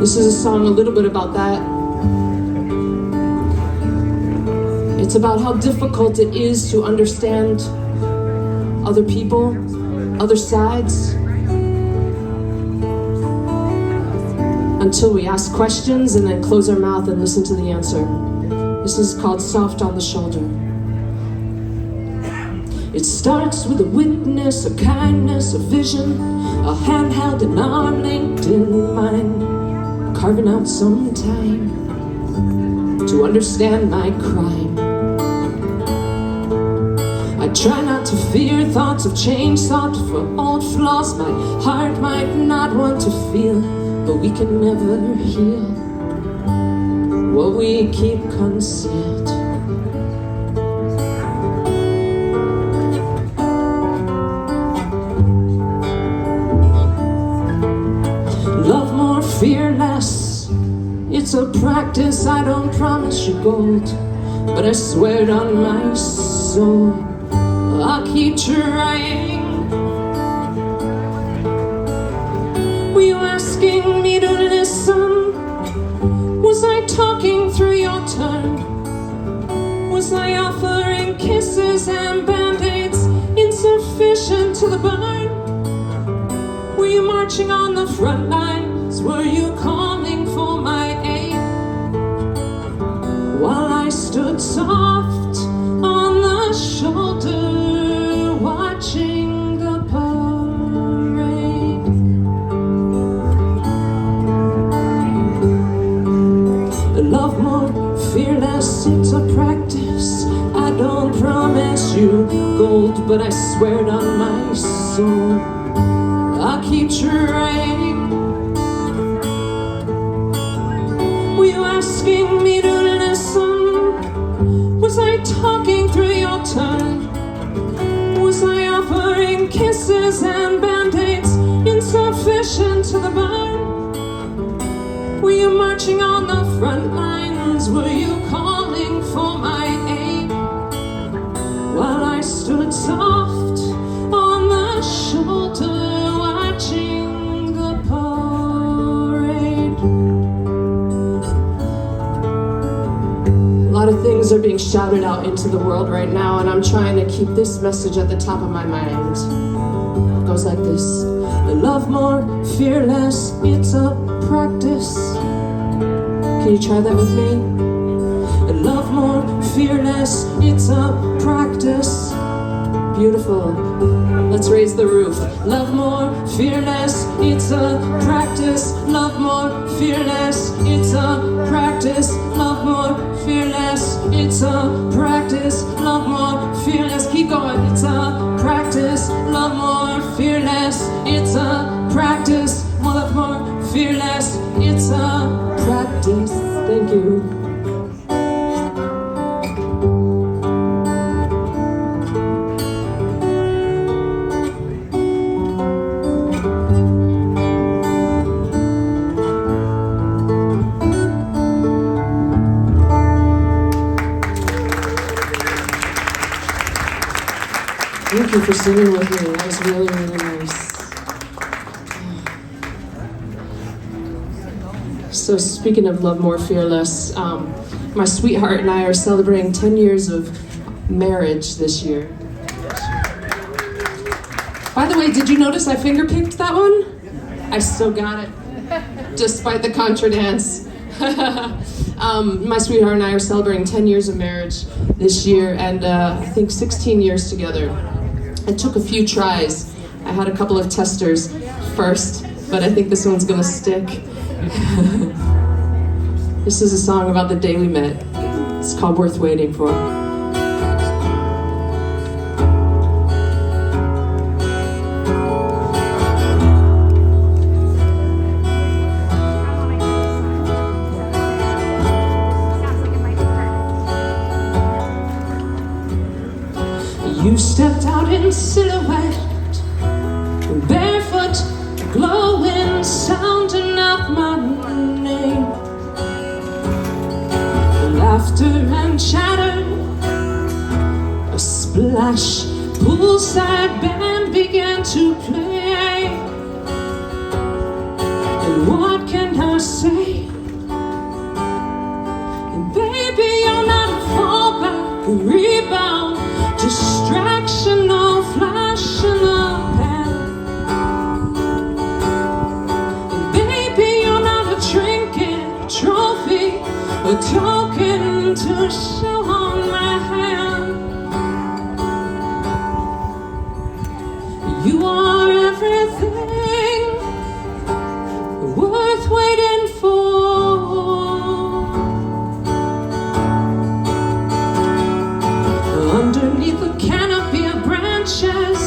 This is a song a little bit about that. It's about how difficult it is to understand other people, other sides, until we ask questions and then close our mouth and listen to the answer. This is called Soft on the Shoulder. It starts with a witness, a kindness, a vision, a hand held, an arm linked in mine, carving out some time to understand my crime. I try not to fear thoughts of change, thought for old flaws my heart might not want to feel, but we can never heal what we keep concealed. Love more, fear less. It's a practice. I don't promise you gold, but I swear it on my soul, I'll keep trying. Were you asking me to listen? Was I talking through your turn? Was I offering kisses and band-aids insufficient to the burn? Were you marching on the front lines? Were you calling for my aid? While I stood soft on the shoulder, watching the parade. Love more, fearless, it's a practice. I don't promise you gold, but I swear it on my soul, I'll keep trying. Were you asking me to listen? Was I talking through your turn? Was I offering kisses and band-aids insufficient to the burn? Were you marching on the front lines? Were you calling for my aid? While I stood soft on the shoulder, watching the parade. A lot of things are being shouted out into the world right now, and I'm trying to keep this message at the top of my mind. It goes like this. Love more, fearless, it's a practice. Can you try that with me? Love more, fearless, it's a practice. Beautiful. Let's raise the roof. Love more, fearless, it's a practice. Love more, fearless, it's a practice. Love more, fearless, it's a practice. Love more, fearless, keep going. It's a practice. Love more, fearless, it's a practice. Love more, fearless, it's a practice. Thank you. Thank you for singing with me. That was really, really nice. So speaking of Love More Fearless, my sweetheart and I are celebrating 10 years of marriage this year. By the way, did you notice I finger-picked that one? I still got it, despite the contra dance. My sweetheart and I are celebrating 10 years of marriage this year, and I think 16 years together. It took a few tries. I had a couple of testers first, but I think this one's gonna stick. This is a song about the day we met. It's called Worth Waiting For. You stepped out in silhouette, barefoot, glowing, sounding out my name. Laughter and chatter, a splash, poolside band began to play. What can I say? And baby, you're not a fallback, a rebound, distraction, no flash in the pan. And baby, you're not a trinket, a trophy, a token to show on my hand. You are everything worth waiting for. Underneath the canopy of branches,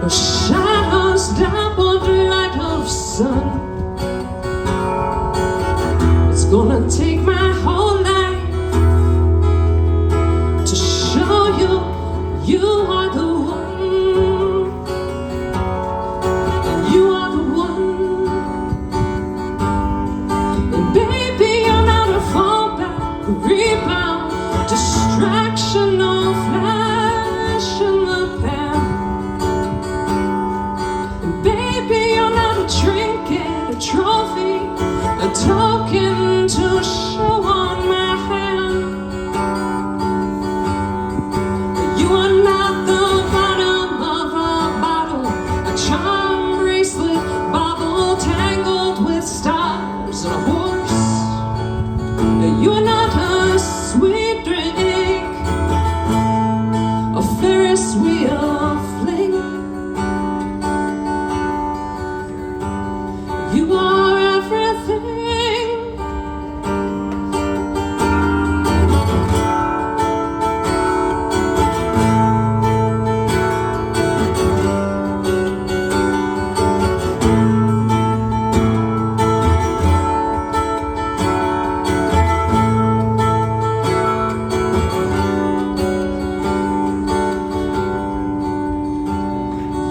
or shadows dappled light of sun. It's gonna take my whole life to show you you are the one. Rebound, distraction, no flash in the pan. And baby, you're not a trinket, a trophy, a token to show on my hand. You are not the bottom of a bottle, a charm bracelet, bauble tangled with stars and a horse. You are not a sweet drink, a Ferris wheel fling. You are everything.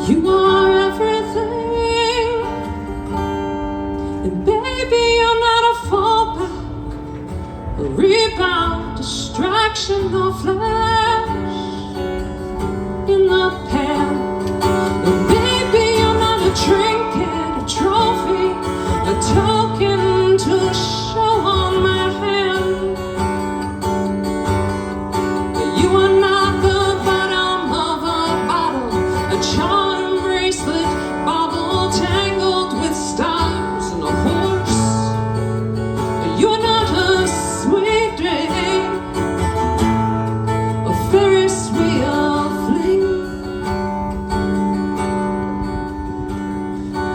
You are everything. And baby, you're not a fallback, a rebound, distraction, no flash in the pan. And baby, you're not a trinket, a trophy, a token to show on my hand. You are not the bottom of a bottle, a charm bracelet, bauble tangled with stars and a horse. You're not a sweet drink, a Ferris wheel fling.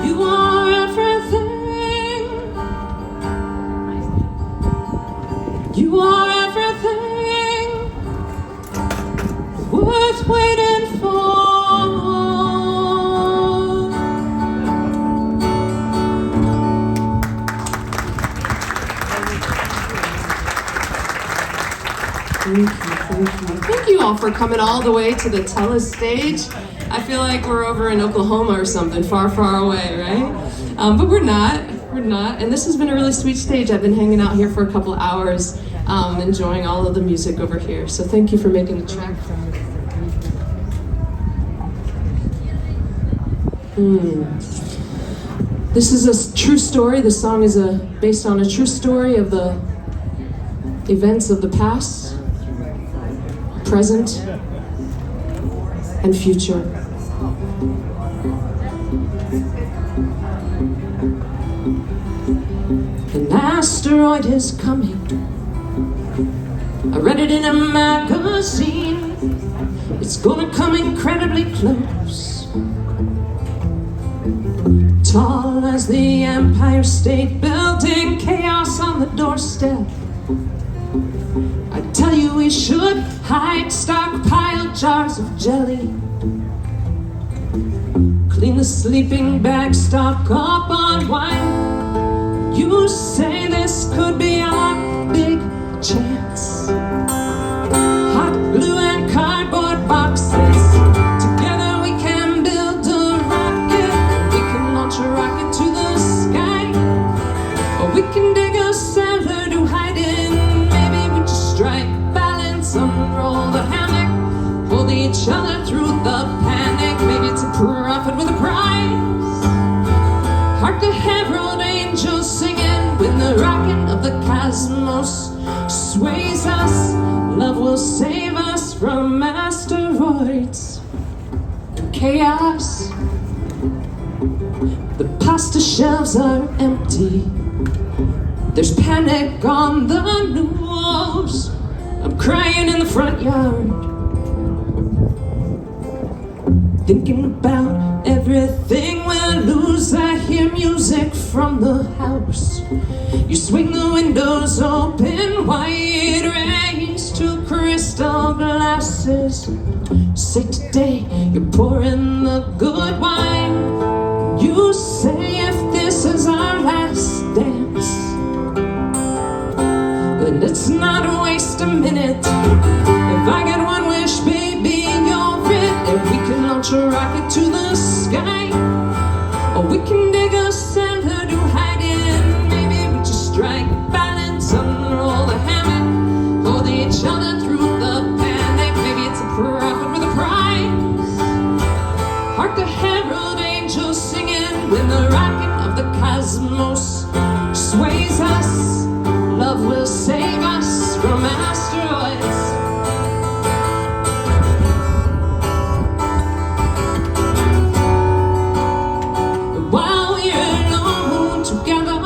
You are everything. You are everything worth waiting for. Thank you all for coming all the way to the Tellus stage. I feel like we're over in Oklahoma or something, far, far away, right? But we're not. And this has been a really sweet stage. I've been hanging out here for a couple hours, enjoying all of the music over here. So thank you for making the track. This is a true story. The song is based on a true story of the events of the past, present, and future. An asteroid is coming. I read it in a magazine. It's gonna come incredibly close. Tall as the Empire State Building, chaos on the doorstep. I tell you we should hide, stockpile jars of jelly. Clean the sleeping bag, stock up on wine. You say this could be our big chance. Hot glue and cardboard boxes. Together we can build a rocket. We can launch a rocket to the sky. Or we can dig a cellar to hide in. Maybe we just strike balance, unroll the hammock, hold each other through the panic. Maybe it's a profit with a prize. Hard the herald angels singing when the rocking of the cosmos sways us. Love will save us from asteroids and chaos. The pasta shelves are empty. There's panic on the news. I'm crying in the front yard, thinking about everything we'll lose. I hear music from the house. You swing the windows open, white rays to crystal glasses. Say today you're pouring the good wine. You say if this is our last dance, then let's not waste a minute. If I get one wish, baby, you're it. And we can launch a rocket to the sky, or we can dig a cellar to hide in. Maybe we just strike balance, unroll the hammock, hold each other through the panic. Maybe it's a profit with a prize. Hark the herald angels singing when the rocking of the cosmos sways us. Love will save us from asteroids. While we're alone together,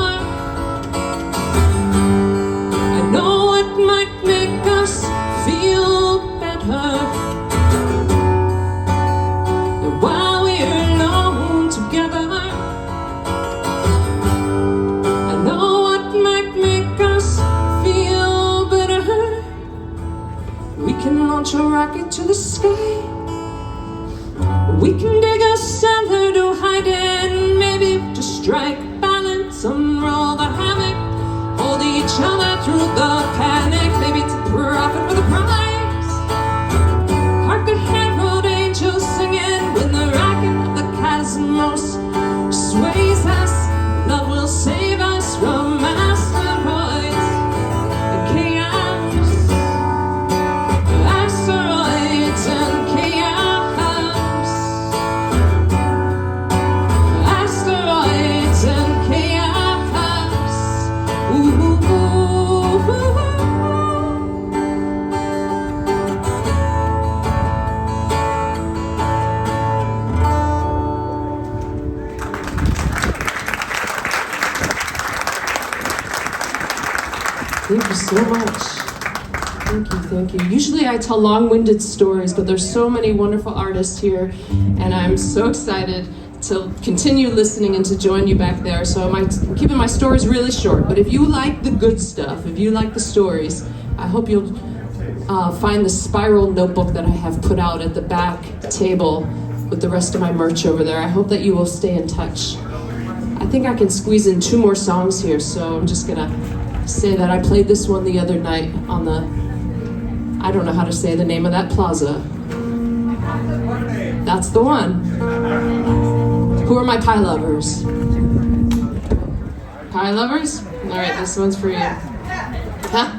I know it might make us feel better. And while we're alone together, I know what might make us feel better. We can launch a rocket to the sky. We can dig a cellar to hide in. Maybe to strike balance, unroll the hammock, hold each other through the panic. Maybe it's a profit with a prize. Hark the herald angels singing when the rocking of the cosmos sways us. Love will save us from asteroids and chaos. Asteroids and chaos. Asteroids and chaos. Ooh. Thank you so much. Thank you. Usually I tell long-winded stories, but there's so many wonderful artists here, and I'm so excited to continue listening and to join you back there. So I'm keeping my stories really short, but if you like the good stuff, if you like the stories, I hope you'll find the spiral notebook that I have put out at the back table with the rest of my merch over there. I hope that you will stay in touch. I think I can squeeze in 2 more songs here, so I'm just gonna say that I played this one the other night on the, I don't know how to say the name of that plaza. That's the one. Who are my pie lovers? Pie lovers? All right, this one's for you. Huh?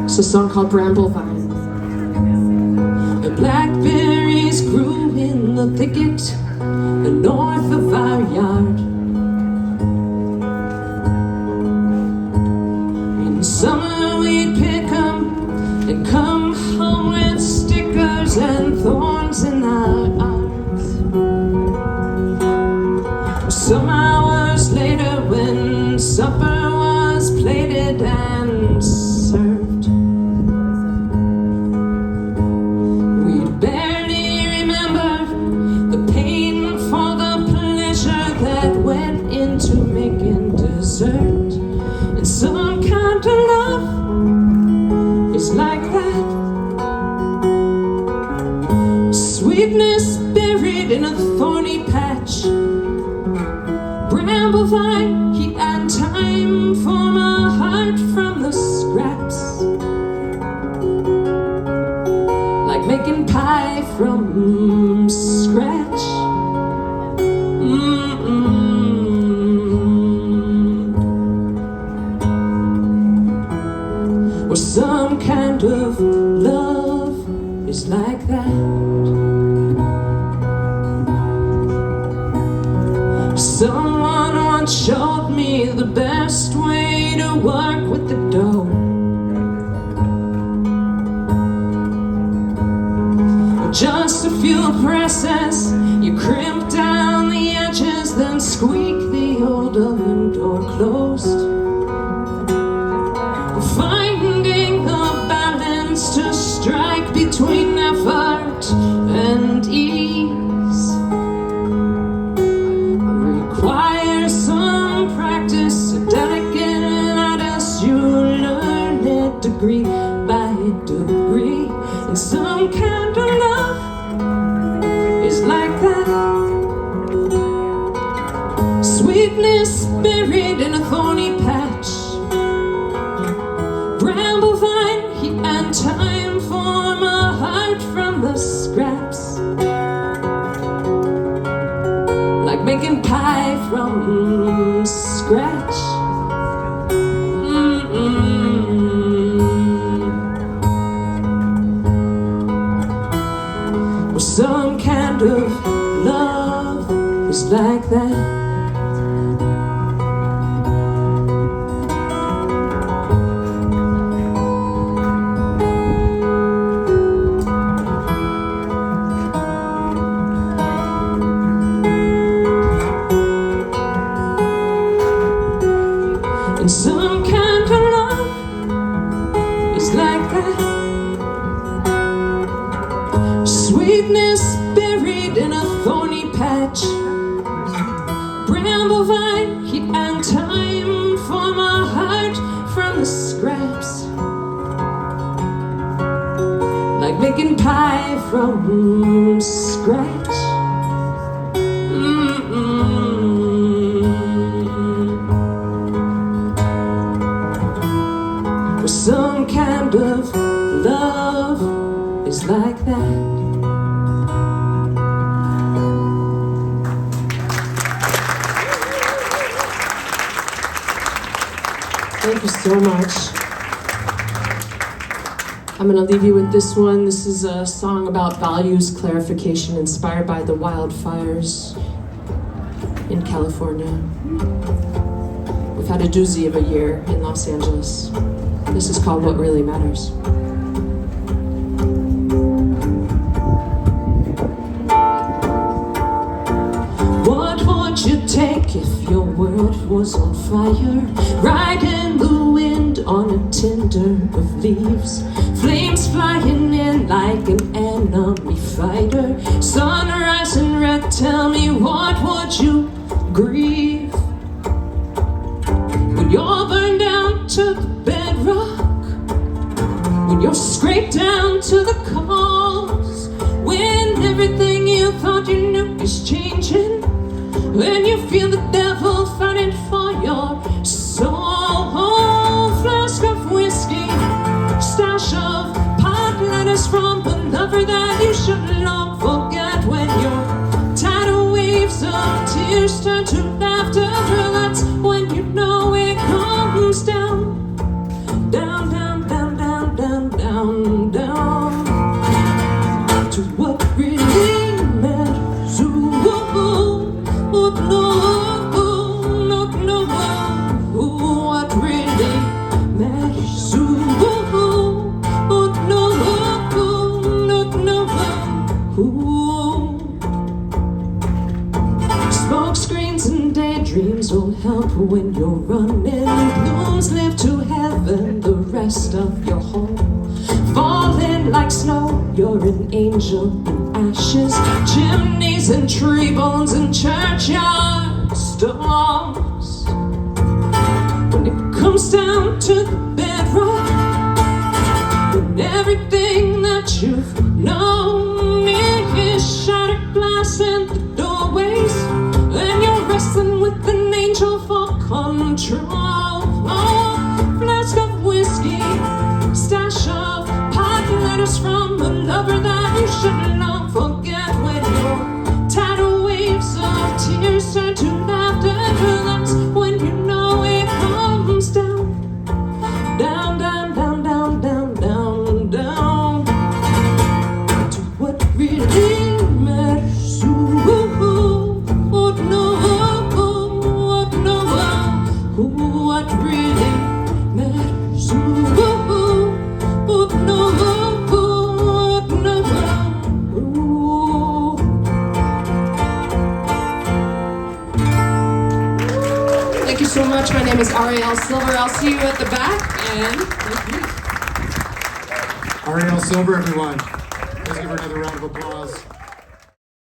It's a song called Bramble Vine. The blackberries grew in the thicket north of our yard. In summer we'd pick 'em and come home with stickers and thorns in our arms. Some hours later when supper was plated and served, we'd barely remember the pain for the pleasure that went into making dessert. And some kind of love is like that. Sweetness buried in a thorny patch. Bramble vine, heat and time form a heart from the scraps. Like making pie from scratch. Or some kind of love is like that. Someone once showed me the best way to work with the dough. Just a few presses, you crimp down the edges, then squeak the old oven door closed. Finding a balance to strike between effort and ease requires some practice, a delicate lattice. You learn it degree by degree, and some kind of love is like that. Sweetness buried in a thorny patch, bramble vine, heat and time form a heart from the scraps, like making pie from scratch. Well, some kind of love is like that. And some kind of love is like that. Sweetness buried in a thorny patch, bramble vine, heat and time form a heart from the scraps, like making pie from scratch. Some kind of love is like that. Thank you so much. I'm going to leave you with this one. This is a song about values clarification inspired by the wildfires in California. We've had a doozy of a year in Los Angeles. This is called What Really Matters. What would you take if your world was on fire? Riding the wind on a tinder of leaves, flames flying in like an enemy fighter. Sunrise in red, tell me, what would you grieve? When you're burned down to the bedrock, when you're scraped down to the cause, when everything you thought you knew is changing, when you feel the devil fighting for your soul. Flask of whiskey, stash of pot letters from a lover that you should long forget. When your tidal waves of tears turn to laughter, that's when you know it comes down. Down, down, down, down, down, down, down to what really matters. Ooh, ooh, ooh, no, no, no, ooh, what really matters. Ooh, ooh, ooh, no, no, no, ooh. Smoke screens and daydreams will help when you're running. Blooms live to heaven the rest of your home. Falling like snow, you're an angel in ashes. Chimneys and tree bones and churchyard stones. When it comes down to the bedrock, when everything that you've known is shattered glass in the doorways, and you're wrestling with an angel for control. Flask of whiskey, stash of pot letters from a lover that you should long forget. When your tidal waves of tears turn to laughter, that's when you know it comes down. Down, down, down, down, down, down, down Thank you so much. My name is Arielle Silver. I'll see you at the back, and Arielle Silver, everyone. Let's give her another round of applause.